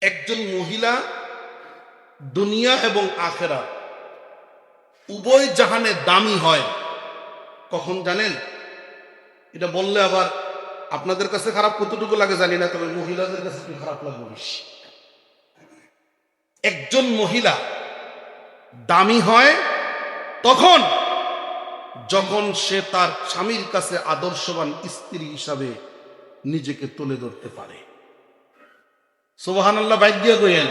একজন মহিলা দুনিয়া এবং আখেরাত উভয় জাহানে দামি হয় কখন জানেন? এটা বললে আবার আপনাদের কাছে খারাপ কতটুকু লাগে জানি না, তবে মহিলাদের কাছে কি খারাপ লাগবে বেশি। একজন মহিলা দামি হয় তখন যখন সে তার স্বামীর কাছে আদর্শবান স্ত্রী হিসাবে নিজেকে তুলে ধরতে পারে। সুবহানাল্লাহ, বাইক দিয়ে কইেন।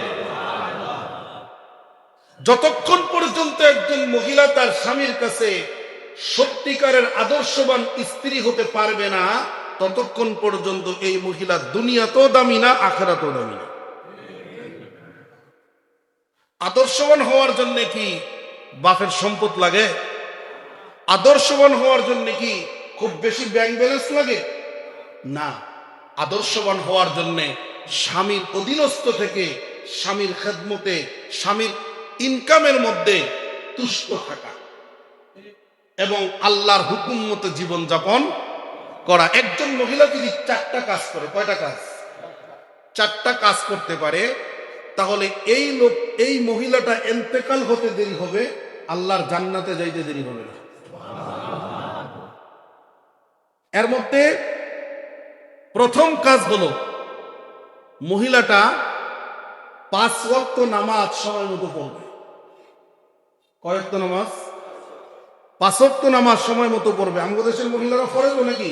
যতক্ষণ পর্যন্ত একজন মহিলা তার স্বামীর কাছে সত্যিকারের আদর্শবান স্ত্রী হতে পারবে না, ততক্ষণ পর্যন্ত এই মহিলা দুনিয়াতেও দামি না, আখিরাতেও দামি না। আদর্শবান হওয়ার জন্য কি বাপের সম্পদ লাগে? আদর্শবান হওয়ার জন্য কি খুব বেশি ব্যাংক ব্যালেন্স লাগে? না। আদর্শবান হওয়ার জন্য স্বামীর অধীনস্থ থেকে স্বামীর খেদমতে, স্বামীর ইনকামের মধ্যে তুষ্ট থাকা এবং আল্লাহর হুকুম মতো জীবন যাপন করা। একজন মহিলা যদি চারটা কাজ করে, কয়টা কাজ? চারটা কাজ করতে পারে, তাহলে এই মহিলাটা ইন্তেকাল হতে দেরি হবে, আল্লাহর জান্নাতে যাইতে দেরি হবে না। এর মধ্যে প্রথম কাজ হলো মহিলাটা 5 ওয়াক্ত নামাজ সময় মতো পড়বে। কয় ওয়াক্ত নামাজ? 5 ওয়াক্ত নামাজ সময় মতো পড়বে। আমাদের দেশের মহিলারা পড়ে নাকি?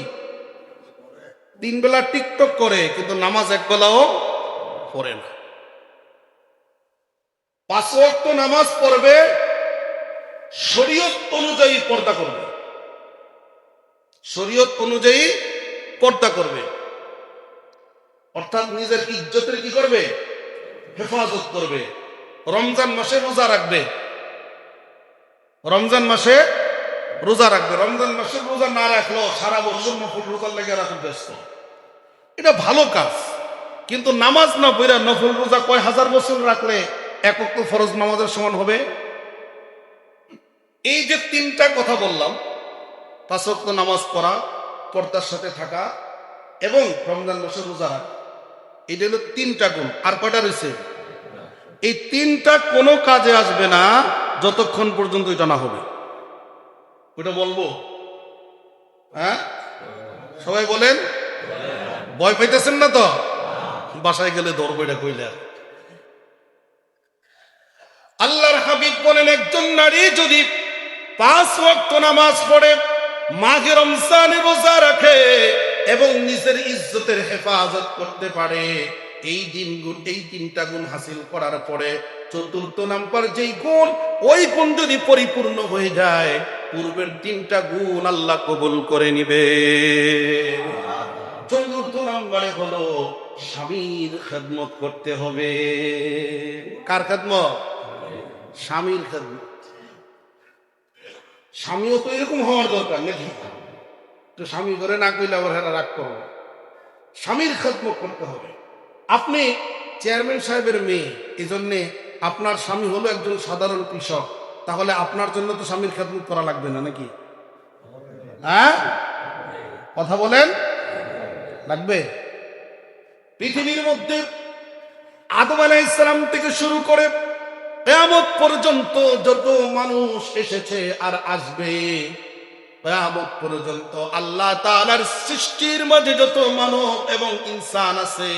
3 বেলা টিকটক করে, কিন্তু নামাজ এক বেলাও পড়ে না। 5 ওয়াক্ত নামাজ পড়বে, শরীয়ত অনুযায়ী পর্দা করবে, শরীয়ত অনুযায়ী পর্দা করবে, অর্থাৎ নিজের ইজ্জতের কি করবে? হেফাজত করবে। রমজান মাসে রোজা রাখবে, রমজান মাসে রোজা রাখবে। রমজান মাসে রোজা না রাখলেও সারা বছর নফল রোজার লেগে রাখবে ব্যস্ত। এটা ভালো কাজ, কিন্তু নামাজ না পড়া নফল রোজা কয় হাজার বছর রাখলে এক ওয়াক্ত ফরজ নামাজের সমান হবে? এই যে 3টা কথা বললাম, 5 ওয়াক্ত নামাজ পড়া, পর্দার সাথে থাকা এবং রমজান মাসে রোজা রাখা, এটা হলো 3টা গুণ। আর কয়টা রয়েছে? এই 3টা কোনো কাজে আসবে না যতক্ষণ পর্যন্ত এটা না হবে। ওইটা বলবো? হ্যাঁ, সবাই বলেন। ভয় পাইতেছেন না তো? বাসায় গেলে ধরবো এটা কইলে। আল্লাহর হাবিব বলেন, একজন নারী যদি 5 ওয়াক্ত নামাজ পড়ে, মাহে রমজানে রোজা রাখে এবং নিজের ইজ্জতের হেফাজত করতে পারে, এই 3টা গুণ হাসিল করার পরে 4র্থ নাম্বার যেই গুণ, ওই গুণ যদি পরিপূর্ণ হয়ে যায়, পূর্বের 3টা গুণ আল্লাহ কবুল করে নিবে। 4র্থ নাম্বারে হলো স্বামীর খেদমত করতে হবে। কার খেদমত? স্বামীর খেদমত। স্বামীও তো এরকম হওয়ার দরকার নাকি? তো স্বামী করে না কইলে আবার হেরা রাগ করবে। স্বামীর খেদমত করতে হবে। আপনি চেয়ারম্যান সাহেবের মেয়ে, এই জন্যে আপনার স্বামী হলো একজন সাধারণ কৃষক, তাহলে আপনার জন্য তো স্বামীর খেদমত করা লাগবে না নাকি? হ্যাঁ, কথা বলেন, লাগবে। পৃথিবীর মধ্যে আদম আলাইহিস সালাম থেকে শুরু করে কিয়ামত পর্যন্ত যত মানুষ এসেছে আর আসবে, কিয়ামত পর্যন্ত আল্লাহ তাআলার সৃষ্টির মাঝে যত মানব এবং ইনসান আছে,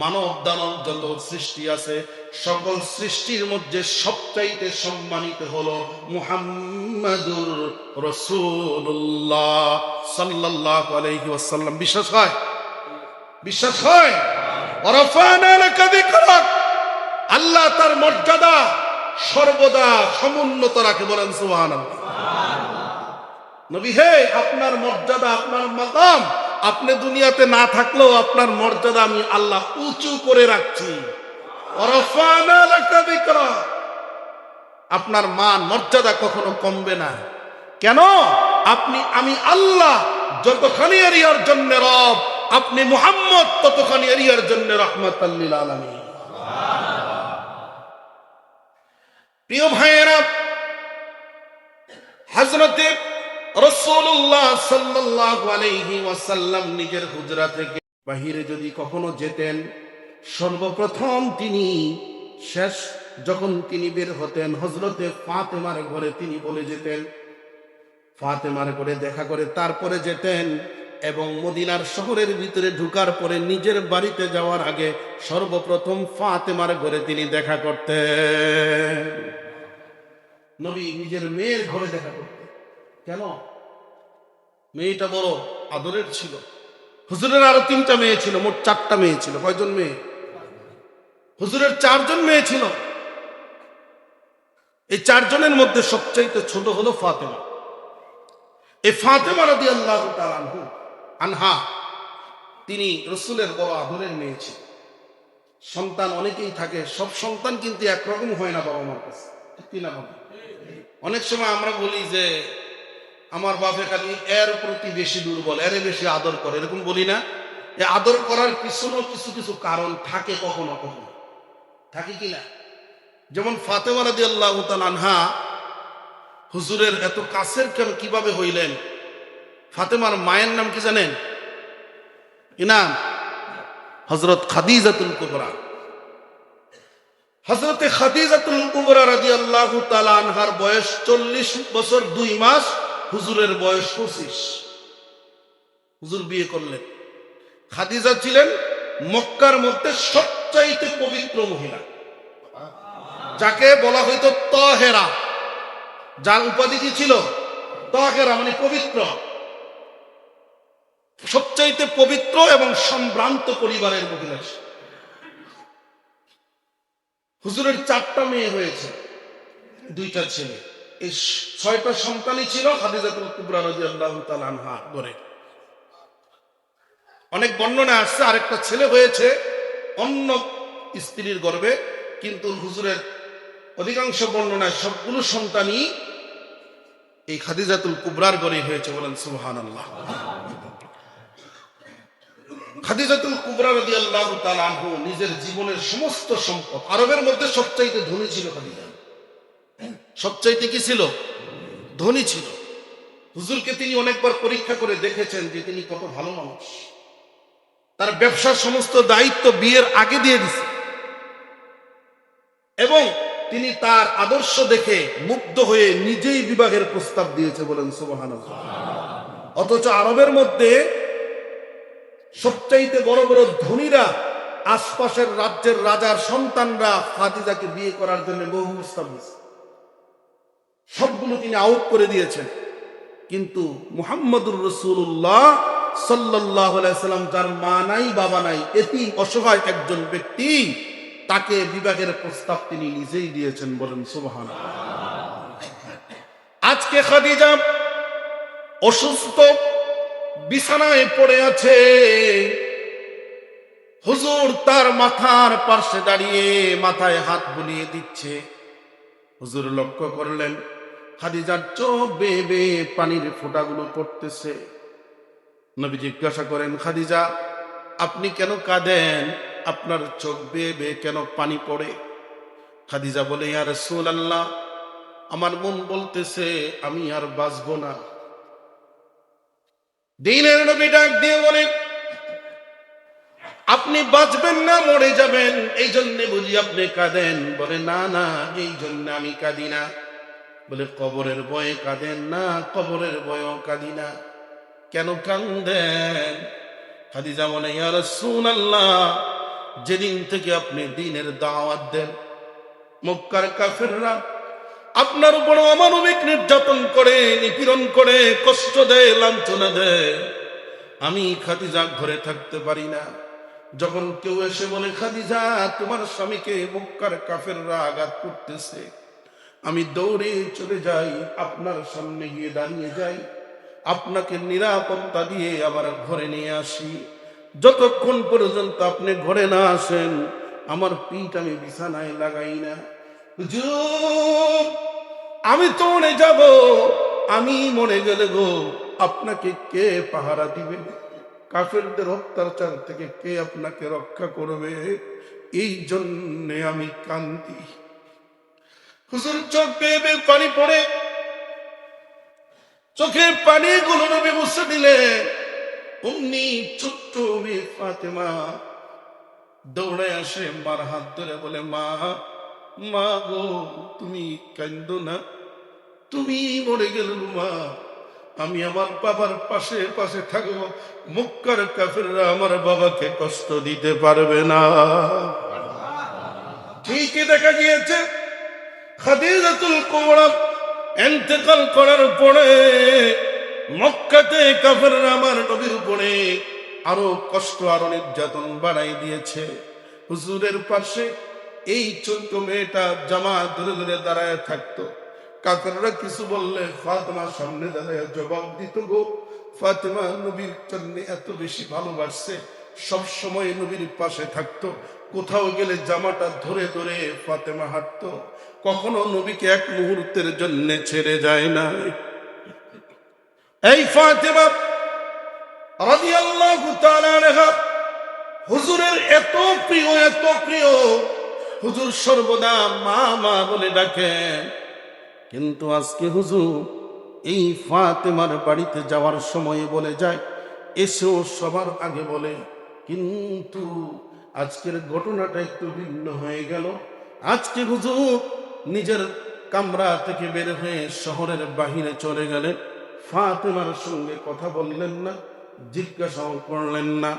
মানব দানব যত সৃষ্টি আছে, সকল সৃষ্টির মধ্যে সবচাইতে সম্মানিত হলো মুহাম্মাদুর রাসূলুল্লাহ সাল্লাল্লাহু আলাইহি ওয়াসাল্লাম। বিশ্বাস হয়? বিশ্বাস হয়? ওয়ারাফানা লাকা যিকরাক, আল্লাহ তার মর্যাদা সর্বদা সমুন্নত রাখে। বলেন সুবহানাল্লাহ। নবী হে, আপনার মর্যাদা, আপনার মাকাম, আপনি দুনিয়াতে না থাকলেও আপনার মর্যাদা আমি আল্লাহ উঁচু করে রাখছি। ওয়ারাফানা লাকা যিকরাক, আপনার মান মর্যাদা কখনো কমবে না। কেন? আমি আল্লাহ যতখানি এরিয়ার জন্য রব, আপনি মুহাম্মদ ততখানি এরিয়ার জন্য রাহমাতাল লিল আলামিন। প্রিয় ভাইয়েরা, হযরতে রাসূলুল্লাহ সাল্লাল্লাহু আলাইহি ওয়াসাল্লাম নিজের হুজরা থেকে বাহিরে যদি কখনো যেতেন, সর্বপ্রথম তিনি শেষ যখন তিনি বের হতেন হযরতে ফাতেমার ঘরে তিনি বলে যেতেন, ফাতেমার ঘরে দেখা করে তারপরে যেতেন, এবং মদিনার শহরের ভিতরে ঢুকার পরে নিজের বাড়িতে যাওয়ার আগে সর্বপ্রথম ফাতেমার ঘরে তিনি দেখা করতেন। নবী নিজের মেয়ের ঘরে দেখা করতেন। কেন? মেয়েটা বড় আদরের ছিল। হুজুরের আরো 3টা মেয়ে ছিল, মোট 4টা মেয়ে ছিল। কয়জন মেয়ে? হুজুরের 4 জন মেয়ে ছিল। এই 4 জনের মধ্যে সবচাইতে ছোট হলো ফাতেমা। এই ফাতেমা রাদিয়াল্লাহু তাআলা আনহা তিনি রাসূলের বড় আদরের মেয়ে ছিল। সন্তান অনেকেই থাকে, সব সন্তান কিন্তু একরকম হয় না বাবা মার কাছে, ঠিক না? অনেক সময় আমরা বলি যে আমার বাপে খালি এর প্রতি বেশি দুর্বল, এর বেশি আদর করে, এরকম বলি না? এই আদর করার পিছনেও কিছু কিছু কারণ থাকে, কখনো কখনো থাকে কিনা। যেমন ফাতেমা রাদিয়াল্লাহু তাআলা আনহা হুজুরের এত কাছের কেন কিভাবে হইলেন? ফাতেমার মায়ের নাম কি জানেন? কি নাম? হযরত খাদিজাতুল কুবরা। হযরতে খাদিজাতুল কুবরা রাদিয়াল্লাহু তাআলা আনহার বয়স 40 বছর 2 মাস, হুজুরের বয়স 25। হুজুর বিয়ে করলেন। খাদিজা ছিলেন মক্কার মধ্যে সবচাইতে পবিত্র মহিলা, যাকে বলা হইতো তাহেরা। যার উপাধি কি ছিল? তাহেরা, মানে পবিত্র। সবচাইতে পবিত্র এবং সম্ভ্রান্ত পরিবারের মহিলা। হুজুরের 4টা মেয়ে হয়েছে, 2টা ছেলে। এই 6টা সন্তানই ছিল খাদিজাতুল কুবরা রাদিয়াল্লাহু তাআলা আনহা ঘরে। অনেক বর্ণনা আসছে আরেকটা ছেলে হয়েছে অন্য স্ত্রীর গর্ভে, কিন্তু হুজুরের অধিকাংশ বর্ণনায় সবগুলো সন্তানই এই খাদিজাতুল কুবরার ঘরে হয়েছে। বলেন সুবহানাল্লাহ। খাদিজাতুল কুবরা রাদিয়াল্লাহু তাআলা আনহু নিজের জীবনের সমস্ত সম্পদ, আরবের মধ্যে সবচাইতে ধনী ছিল খাদিজা। সবচাইতে কি ছিল? ধনী ছিল। হুজুরকে তিনি অনেকবার পরীক্ষা করে দেখেছেন যে তিনি কত ভালো মানুষ। তার ব্যবসার সমস্ত দায়িত্ব বিয়ের আগে দিয়ে দিছে, এবং তিনি তার আদর্শ দেখে মুগ্ধ হয়ে নিজেই বিবাহের প্রস্তাব দিয়েছে। বলেন সুবহানাল্লাহ। অথচ আরবের মধ্যে সবচাইতে বড় বড় ধনীরা, আশপাশের রাজ্যের রাজার সন্তানরা খাদিজাকে বিয়ে করার জন্য বহু প্রস্তাব দিয়েছে, সবগুলো তিনি আউট করে দিয়েছেন। কিন্তু মুহাম্মদুর রাসূলুল্লাহ সাল্লাল্লাহু আলাইহি সাল্লাম, যার মা নাই বাবা নাই, এতিম অসহায় একজন ব্যক্তি, তাকে বিবাহের প্রস্তাব তিনি নিজেই দিয়েছেন। বলেন সুবহানাল্লাহ। আজকে খাদিজা অসুস্থ, বিছানায় পড়ে আছে। হুজুর তার মাথার পাশে দাঁড়িয়ে মাথায় হাত বুলিয়ে দিচ্ছে। হুজুর লক্ষ্য করলেন খাদিজার চোখ বেয়ে বেয়ে পানির ফোঁটাগুলো পড়তেছে। নবী জিজ্ঞাসা করেন, খাদিজা আপনি কেন কাঁদেন? আপনার চোখ বেয়ে বেয়ে কেন পানি পড়ে? খাদিজা বলে, ইয়া রাসূলুল্লাহ, আমার মন বলতেছে আমি আর বাঁচব না। দ্বীনের নবী ডাক দিয়ে বলে, আপনি বাঁচবেন না, মরে যাবেন, এই জন্য বুঝি আপনি কাঁদেন? বলে, না না, এই জন্য আমি কাঁদি না। বলে, কবরের ভয়ে কাঁদেন? না, কবরের ভয়েও কাঁদি না। কেন কাঁদেন? খাদিজা বলে, ইয়া রাসূলুল্লাহ, যেদিন থেকে আপনি দ্বীনের দাওয়াত দেন, মক্কার কাফেররা আপনার উপর অমানবিক নির্যাতন করে, নিপীড়ন করে, কষ্ট দেয়, লাঞ্ছনা দেয়, আমি খাদিজা ঘরে থাকতে পারি না। যখন কেউ এসে বলে, খাদিজা তোমার স্বামীকে মক্কার কাফেররা আঘাত করতেছে, আমি দৌড়ে চলে যাই, আপনার সামনে গিয়ে দাঁড়িয়ে যাই, আপনাকে নিরাপত্তা দিয়ে আমার ঘরে নিয়ে আসি। যতক্ষণ পর্যন্ত আপনি ঘরে না আসেন, আমার পিঠ আমি বিছানায় লাগাই না। হুজুর আমি তো মরে যাব, আমি মরে গেলে গো আপনাকে কে পাহারা দিবে? কাফেরদের অত্যাচার থেকে কে আপনাকে রক্ষা করবে? এই জন্যে আমি কান্দি। হুজুর চোখ বেয়ে বেয়ে পানি পড়ে, চোখের পানিগুলো নবী মুছে দিলে। অমনি ছোট্ট মেয়ে ফাতেমা দৌড়ে আসে মার হাত ধরে বলে, মা, মা গো, তুমি কান্দো না, তুমি মরে গেল মা, আমি আমার বাবার পাশে পাশে থাকবো, মক্কার কাফেররা আমার বাবাকে কষ্ট দিতে পারবে না। ঠিকই দেখা গিয়েছে খাদিজাতুল কুবরা ইন্তেকাল করার পরে মক্কাতে কাফেররা আমার নবীর উপরে আরো কষ্ট, আরো নির্যাতন বাড়াই দিয়েছে। হুজুরের পাশে এই ছোট্ট মেয়েটা জামা ধরে ধরে দাঁড়ায় থাকতো। কাফেররা কিছু বললে ফাতেমা সামনে দাঁড়ায় জবাব দিত গো। ফাতেমা নবীর জন্য এত বেশি ভালোবাসছে, সব সময় নবীর পাশে থাকতো, কোথাও গেলে জামাটা ধরে ধরে ফাতেমা হাঁটতো, কখনো নবীকে এক মুহূর্তের জন্য ছেড়ে যায় না। এই ফাতেমা রাদিয়াল্লাহু তাআলা আনহা হুজুরের এত প্রিয়, এত প্রিয়, হুজুর সর্বদা মা মা বলে ডাকেন। কিন্তু আজকে হুজুর এই ফাতেমার বাড়িতে যাওয়ার সময় বলে যায়, এসেও সবার আগে বলে। কিন্তু আজকের ঘটনাটা একটু ভিন্ন হয়ে গেল। আজকে হুজুর নিজের কামরা থেকে বের হয়ে শহরের বাহিরে চলে গেলেন, ফাতেমার সঙ্গে কথা বললেন না, জিজ্ঞাসাও করলেন না।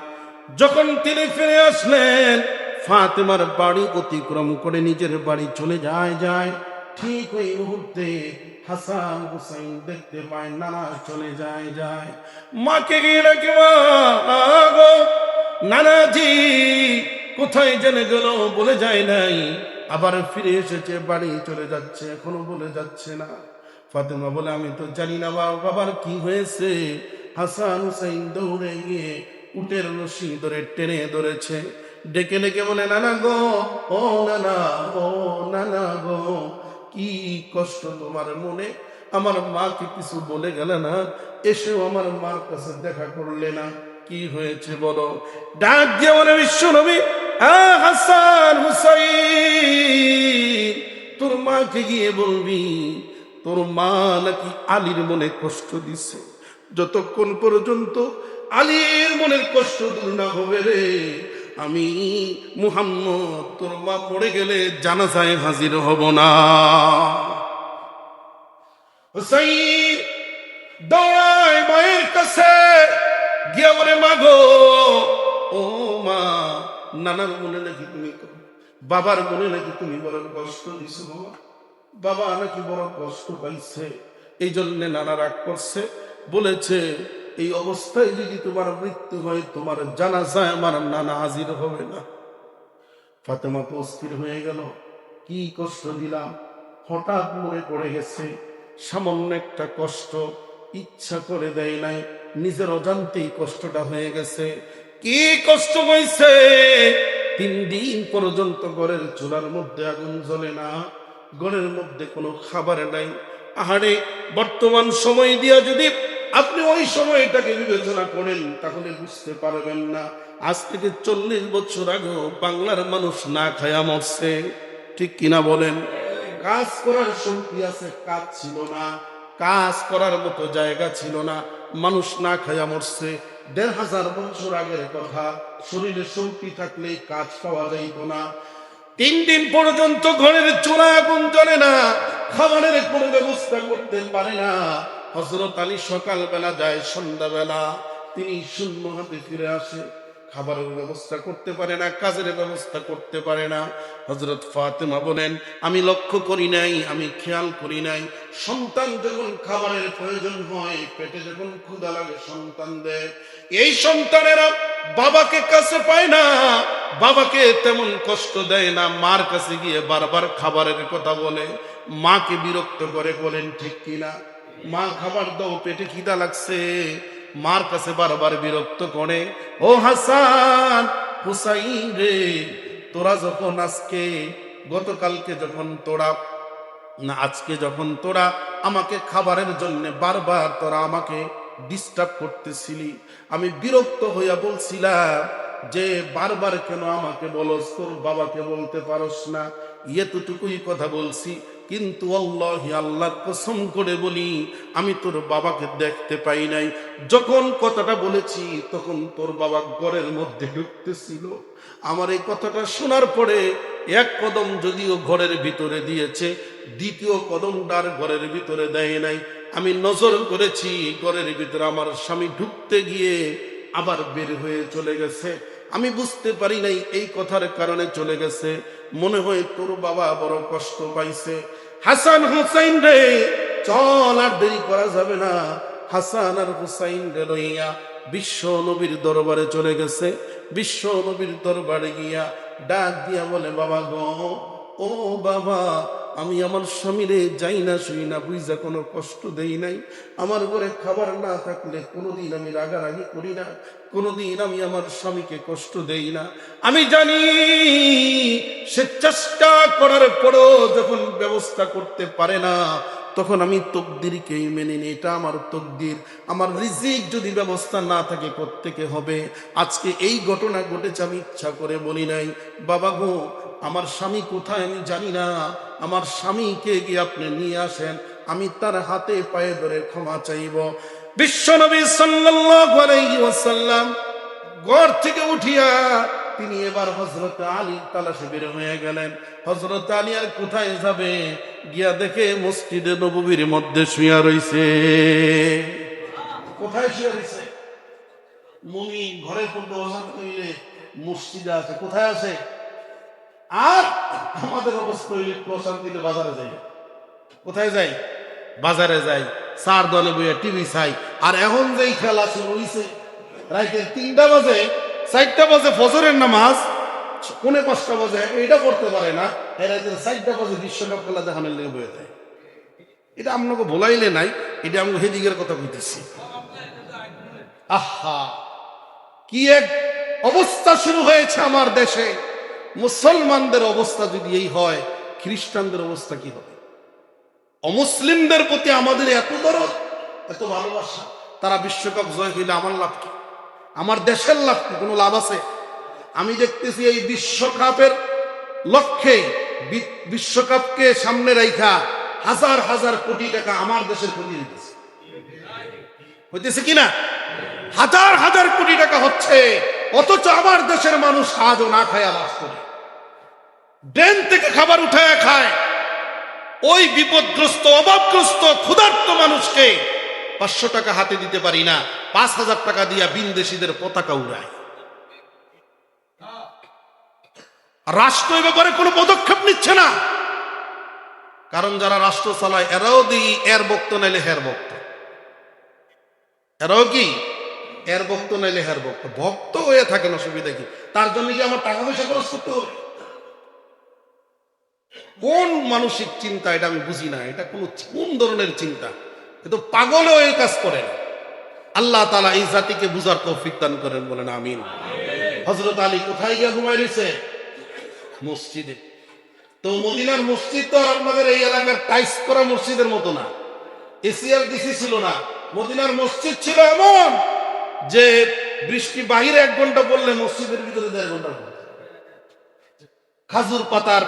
যখন তিনি ফিরে আসলেন, ফাতেমার বাড়ি অতিক্রম করে নিজের বাড়ি চলে যায়, ঠিক ওই মুহূর্তে হাসান হুসাইন দেখতে পায় নানা চলে যায়। মাকে গিয়ে ডাকে, মা গো, নানাজি কোথায় জেনে গেল, বলে যায় নাই, আবার ফিরে এসেছে, বাড়ি চলে যাচ্ছে, এখনো বলে যাচ্ছে না। ফাতেমা বলে, আমি তো জানি না বাবার কি হয়েছে। হাসান হুসাইন দৌড়ে গিয়ে উটের রশি ধরে টেনে ধরেছে, ডেকে ডেকে বলে, নানা গো, ও নানা, ও নানা গো, কি কষ্ট তোমার মনে, আমার মাকে কিছু বলে গেলে না, এসেও আমার মার কাছে দেখা করলে না, কি হয়েছে বলো। ডাক দিয়ে বলে, বিশ্ব নবী, হাসান হুসাইন, তোর মাকে গিয়ে বলবি তোর মা নাকি আলীর মনে কষ্ট দিছে, যতক্ষণ পর্যন্ত আলীর মনের কষ্ট দূর না হবে রে, আমি মুহাম্মদ তোর মা মরে গেলে জানাজায় হাজির হব না। হুসাইন দৌড়ায় মায়ের কাছে গিয়ে বলে, মা গো, ও মা, নানার মনে নাকি তুমি, বাবার মনে নাকি তুমি বড় কষ্ট দিছো, বাবা নাকি বড় কষ্ট পাইছে, এই জন্য নানা রাগ করছে, বলেছে এই অবস্থায় যদি তোমার মৃত্যু হয়, তোমার জানাজায় আমার নানা হাজির হবে না। ফাতেমা তো অস্থির হয়ে গেল, কি কষ্ট দিলাম, হঠাৎ মনে পড়ে গেছে সামান্য একটা কষ্ট, ইচ্ছা করে দেয় নাই, নিজের অজান্তেই কষ্টটা হয়ে গেছে। কি কষ্ট হয়েছে? 3 দিন পর্যন্ত ঘরের চুলার মধ্যে আগুন জ্বলে না, ঘরের মধ্যে কোনো খাবার নাই। আহারে, বর্তমান সময় দিয়া যদি আপনি ওই সময়টাকে বিবেচনা করেন, তাহলে বুঝতে পারবেন না আজ থেকে 40 বছর আগে বাংলার মানুষ না খায়া মরছে, ঠিক কিনা বলেন? কাজ করার শক্তি আছে, কাজ ছিল না, কাজ করার মতো জায়গা ছিল না, মানুষ না খায়া মরছে। 1500 বছর আগের কথা। শরীরে শক্তি থাকলে কাজ পাওয়া যাইত না। 3 দিন পর্যন্ত ঘরের চুলা আগুন জ্বলে না, খাবারের কোনো ব্যবস্থা করতে পারে না। হযরত আলী সকালবেলা যায়, সন্ধ্যাবেলা তিনি শূন্য হাতে ফিরে আসে, খাবারের ব্যবস্থা করতে পারে না, কাজের ব্যবস্থা করতে পারে না। হযরত ফাতেমা বলেন, আমি লক্ষ্য করি নাই, আমি খেয়াল করি নাই, সন্তান যখন খাবারের প্রয়োজন হয়, পেটে যখন ক্ষুধা লাগে, সন্তান দেয়, এই সন্তানেরা বাবাকে কাছে পায় না, বাবাকে তেমন কষ্ট দেয় না, মার কাছে গিয়ে বারবার খাবারের কথা বলে, মাকে বিরক্ত করে। বলেন ঠিক কিনা? মা খাবার দাও, পেটে খিদা লাগছে, মার কাছে বারবার বিরক্ত করে। ও হাসান হুসাইন রে, তোরা যখন আজকে, গতকালকে যখন তোরা না, আজকে যখন তোরা আমাকে খাবারের জন্য বারবার তোরা আমাকে ডিস্টার্ব করতেছিলি, আমি বিরক্ত হইয়া বলছিলাম যে বারবার কেন আমাকে বলস, তোর বাবাকে বলতে পারস না? এতটুকুই কথা বলছি, কিন্তু আল্লাহি আল্লাহর কসম করে বলি আমি তোর বাবাকে দেখতে পাই নাই। যখন কথাটা বলেছি তখন তোর বাবা ঘরের মধ্যে ঢুকতেছিল। আমার এই কথাটা শোনার পরে এক কদম যদিও ঘরের ভিতরে দিয়েছে, দ্বিতীয় কদমটার ঘরের ভিতরে দেয় নাই। আমি নজর করেছি ঘরের ভিতরে আমার স্বামী ঢুকতে গিয়ে আবার বের হয়ে চলে গেছে। আমি বুঝতে পারি নাই এই কথার কারণে চলে গেছে। মনে হয় তোর বাবা বড় কষ্ট পাইছে। হাসান হুসাইন রে, চল আর দেরি করা যাবে না। হাসান আর হুসাইন রে লইয়া বিশ্ব নবীর দরবারে চলে গেছে। বিশ্ব নবীর দরবারে গিয়া ডাক দিয়া বলে, বাবা গো, ও বাবা, আমি আমার স্বামীরে যাই না শুই না বুঝা কোনো কষ্ট দেই নাই। আমার ঘরে খাবার না থাকলে কোনোদিন আমি রাগারাগি করি না, কোনোদিন আমি আমার স্বামীকে কষ্ট দেই না। আমি জানি সে চেষ্টা করার পরও যখন ব্যবস্থা করতে পারে না, তখন আমি তকদিরকেই মেনে নিই, এটা আমার তকদির। আমার রিজিক যদি ব্যবস্থা না থাকে কোত্থেকে হবে? আজকে এই ঘটনা ঘটেছে, আমি ইচ্ছা করে বলি নাই। বাবা গো, আমার স্বামী কোথায় আমি জানি না, আমার স্বামীকে গিয়ে আপনি নিয়ে আসেন, আমি তার হাতে পায়ে ধরে ক্ষমা চাইব। বিশ্বনবী সাল্লাল্লাহু আলাইহি ওয়াসাল্লাম ঘর থেকে উঠিয়া তিনি এবার হযরত আলীর তালাশে বের হয়ে গেলেন। হযরত আলী আর কোথায় যাবে, গিয়া দেখে মসজিদে নববীর মধ্যে শুয়া রইছে। কোথায় শুয়া রইছে? মুমিন ঘরের মধ্যে ওয়াজ কইলে মসজিদে আছে, কোথায় আছে? আর আমাদের অবস্থা হইলে প্রশান্তিতে বাজারে যাই। কোথায় যাই? বাজারে যাই, চার দলে বইয়া টিভি চাই। আর এখন যেই খেলা শুরু হইছে, রাইতে 3টা বাজে, 4টা বাজে ফজরের নামাজ, 5:45 বাজে এইটা করতে পারে না, রাইতে 4টা বাজে বিশ্বকাপ খেলা দেখানোর লেগে বয়ে যায়। এটা আপনাকে ভোলাইলে নাই, এটা আমি হেদিকের কথা কইতেছি। আহা, কি এক অবস্থা শুরু হয়েছে আমার দেশে। মুসলমানদের অবস্থা যদি এই হয়, খ্রিস্টানদের অবস্থা কি হবে? অমুসলিমদের প্রতি আমাদের এত দরদ, এত ভালোবাসা। তারা বিশ্বকাপ জয় হইলে আমার লাভ কি? আমার দেশের লাভ কি? কোনো লাভ আছে? আমি দেখতেছি এই বিশ্বকাপের লক্ষ্যে, বিশ্বকাপকে সামনে রাইখা হাজার হাজার কোটি টাকা আমার দেশের ক্ষতি হইতেছে। হইতেছে কিনা? হাজার হাজার কোটি টাকা হচ্ছে, অথচ আমার দেশের মানুষ আজও না খায় লাভ করে, ড্রেন থেকে খাবার উঠায় খায়। ওই বিপদগ্রস্ত, অভাবগ্রস্ত, ক্ষুধার্ত মানুষকে 500 টাকা হাতে দিতে পারি না, 5000 টাকা দিয়া বিনদেশীদের পতাকা উড়ায়। রাষ্ট্র এ ব্যাপারে কোনো পদক্ষেপ নিচ্ছে না। কারণ যারা রাষ্ট্র চালায় এরাও দিই এর বক্ত নাইলে হের বক্ত। এরাও কি এর বক্ত নাইলে হের বক্ত। ভক্ত হয়ে থাকে না, সুবিধা কি? তার জন্য কি আমার টাকা পয়সা খরচ করতে হবে? কোন মানসিক চিন্তা এটা আমি বুঝি না। এটা কোন ধরনের চিন্তা? কিন্তু পাগলও এই কাজ করে না। আল্লাহ তাআলা এই জাতিকে বুঝার তৌফিক দান করেন, বলেন আমিন। হযরত আলী কোথায় গিয়ে ঘুমায় রয়েছে? মসজিদে। তো মদিনার মসজিদ তো আর আপনাদের এই এলাকার টাইস করা মসজিদের মতো না, এসিআর ডিসি ছিল না। মদিনার মসজিদ ছিল এমন যে বৃষ্টি বাহিরে 1 ঘন্টা পড়লে মসজিদের ভিতরে 1.5 ঘন্টা পড়ে। খাজুর পাতার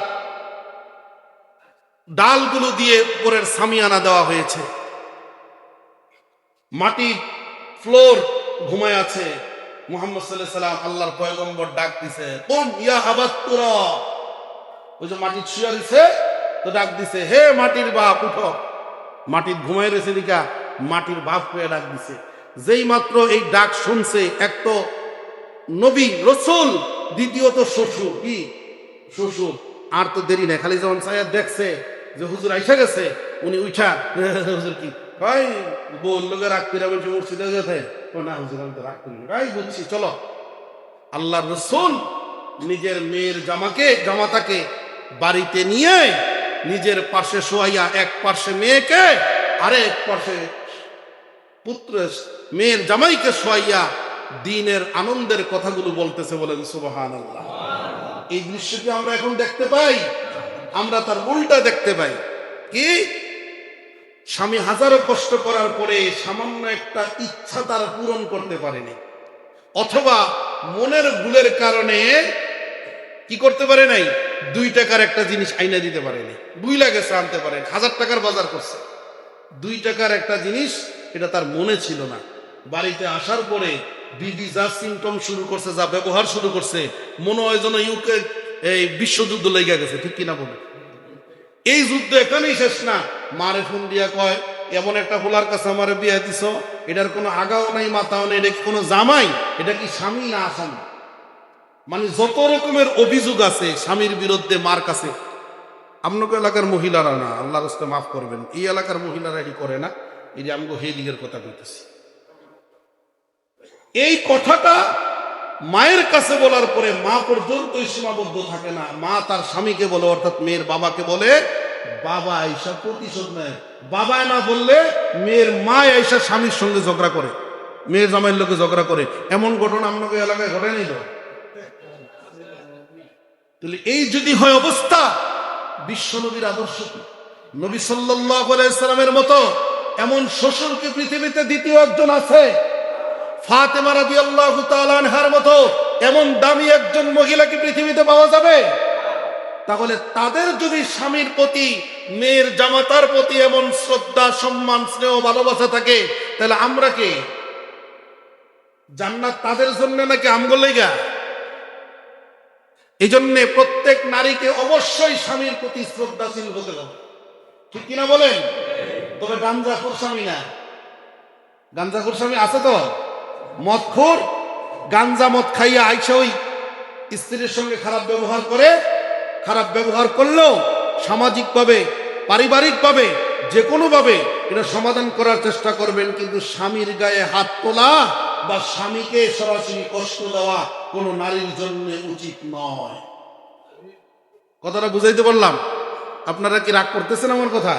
ডালগুলো দিয়ে উপরের সামিয়ানা দেওয়া হয়েছে, মাটি ফ্লোর ঘুমায় আছে। মুহাম্মদ সাল্লাল্লাহু আলাইহি সাল্লাম আল্লাহর পয়গম্বর ডাক দিছে, কুম ইয়া আবাতুরা। ওই যে মাটি শুয়ে দিছে তো ডাক দিছে, হে মাটির বাপ উঠো। মাটির ঘুমায় রয়েছে দিকা মাটির বাপ হয়ে ডাক দিছে। যেই মাত্র এই ডাক শুনছে, এক তো নবী রসুল, দ্বিতীয়ত শ্বশুর, কি শ্বশুর। আর তো দেরি নাই, খালি যখন সাহেব দেখছে যে হুজুর আইসা গেছে, উনি উঠা, হুজুর কি ভাই বললো রাগ করে বলছে মসজিদে যেতে না, হুজুর আমি তো রাগ করি ভাই, বুঝছি চলো। আল্লাহ রসুল নিজের মেয়ের জামাতাকে বাড়িতে নিয়ে নিজের পাশে শোয়াইয়া, এক পাশে মেয়েকে আরেক পাশে পুত্র মেয়ের জামাইকে শোয়াইয়া দ্বীনের আনন্দের কথাগুলো বলতেছে, বলেন সুবহানাল্লাহ। এই দৃশ্যটি আমরা এখন দেখতে পাই, আমরা তার উল্টা দেখতে পাই। কি? স্বামী হাজারো কষ্ট করার পরে সামান্য একটা ইচ্ছা তারা পূরণ করতে পারেনি, অথবা মনের ভুলের কারণে কি করতে পারে নাই, 2 টাকার একটা জিনিস আইনা দিতে পারেনি, বুইলা গেছে আনতে পারেন, 1000 টাকার বাজার করছে, 2 টাকার একটা জিনিস এটা তার মনে ছিল না। বাড়িতে আসার পরে বিবি যা সিমটম শুরু করছে, যা ব্যবহার শুরু করছে, মনে হয় যেন ইউকে এই বিশ্বযুদ্ধ লেগে গেছে, ঠিক কিনা বলে? এই যুদ্ধ এখানেই শেষ না। মারে ফোন দিয়া কয়, এমন একটা হোলার কাছে আমারে বিয়ে দিছ, এটার কোনো আগাও নাই মাথাও নেই, এটা কি কোনো জামাই, এটা কি স্বামী না আসামি? মানে যত রকমের অভিযোগ আছে স্বামীর বিরুদ্ধে মার কাছে। আপনাকে এলাকার মহিলারা না, আল্লাহর রাস্তে মাফ করবেন, এই এলাকার মহিলারা এটি করে না, এটি আমগো হে দিকের কথা বলতেছি। এই কথাটা মায়ের কাছে বলার পরে মা পর্যন্তই সীমাবদ্ধ থাকে না, মা তার স্বামীকে বলে, অর্থাৎ মেয়ের বাবাকে বলে, বাবা আইসা প্রতিশোধ নেয়। বাবায় না বললে মেয়ের মা আইসা স্বামীর সঙ্গে ঝগড়া করে, মেয়ের জামাইয়ের লোকে ঝগড়া করে। এমন ঘটনা আপনাকে এলাকায় ঘটে নিল। তাহলে এই যদি হয় অবস্থা, বিশ্ব নবীর আদর্শ কি? নবী সাল্লাল্লাহু আলাইহি সাল্লামের মতো এমন শ্বশুরকে পৃথিবীতে দ্বিতীয় একজন আছে? ফাতেমা রাদিয়াল্লাহু তাআলা আনহার মতো এমন দামি একজন মহিলাকে পৃথিবীতে পাওয়া যাবে? তাহলে তাদের যদি স্বামীর প্রতি, মেয়ের জামাতার প্রতি এমন শ্রদ্ধা, সম্মান, স্নেহ, ভালোবাসা থাকে, তাহলে আমরা কি জান্নাত তাদের জন্য নাকি আমগো লাইগা? এই জন্য প্রত্যেক নারীকে অবশ্যই স্বামীর প্রতি শ্রদ্ধাশীল হতে হবে, ঠিক কিনা বলেন? তবে গাঞ্জাখোর স্বামী না। গাঞ্জাখোর স্বামী আছে তো, মদখোর, গাঞ্জা মদ খাইয়া আইসা ওই স্ত্রীর সঙ্গে খারাপ ব্যবহার করে। খারাপ ব্যবহার করলেও সামাজিকভাবে, পারিবারিকভাবে, যে কোনোভাবে এটা সমাধান করার চেষ্টা করবেন, কিন্তু স্বামীর গায়ে হাত তোলা বা স্বামীকে সরাসরি কষ্ট দেওয়া কোনো নারীর জন্য উচিত নয়। কথাটা বুঝাইতে পারলাম? আপনারা কি রাগ করতেছেন আমার কথা?